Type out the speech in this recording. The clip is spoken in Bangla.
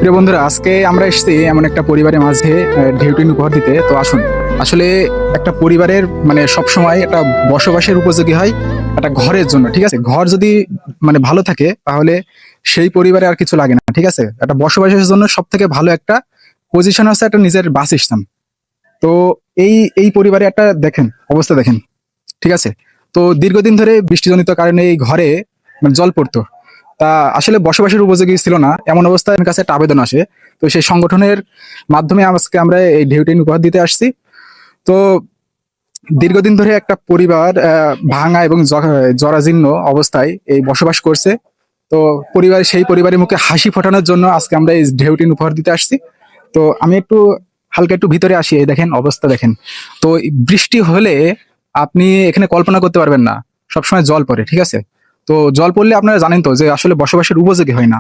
প্রিয় বন্ধুরা, আজকে আমরা এসেছি এমন একটা পরিবারের মাঝে ঢেউটিন উপহার দিতে। তো আসুন, আসলে একটা পরিবারের মানে সবসময় একটা বসবাসের উপযোগী হয় একটা ঘরের জন্য। ঠিক আছে, ঘর যদি মানে ভালো থাকে তাহলে সেই পরিবারে আর কিছু লাগে না। ঠিক আছে, একটা বসবাসের জন্য সব থেকে ভালো একটা পজিশন হচ্ছে একটা নিজের বাসস্থান। তো এই এই পরিবারে একটা দেখেন অবস্থা দেখেন। ঠিক আছে, তো দীর্ঘদিন ধরে বৃষ্টিজনিত কারণে এই ঘরে মানে জল পড়তো। তা আসলে বসবাসের উপযোগী ছিল না, এমন অবস্থায় আমার কাছে একটা আবেদন আসে। তো সেই সংগঠনের মাধ্যমে আজকে আমরা এই ঢেউটিন উপহার দিতে আসছি। তো দীর্ঘদিন ধরে একটা পরিবার ভাঙা এবং জরাজীর্ণ অবস্থায় এই বসবাস করছে। তো সেই পরিবারের মুখে হাসি ফোটানোর জন্য আজকে আমরা এই ঢেউটিন উপহার দিতে আসছি। তো আমি একটু হালকা একটু ভিতরে আসি, এই দেখেন অবস্থা দেখেন। তো এই বৃষ্টি হলে আপনি এখানে কল্পনা করতে পারবেন না, সবসময় জল পড়ে। ঠিক আছে, তো জল পড়লে আপনারা জানেন তো যে আসলে বসবাসের উপযোগী হয় না।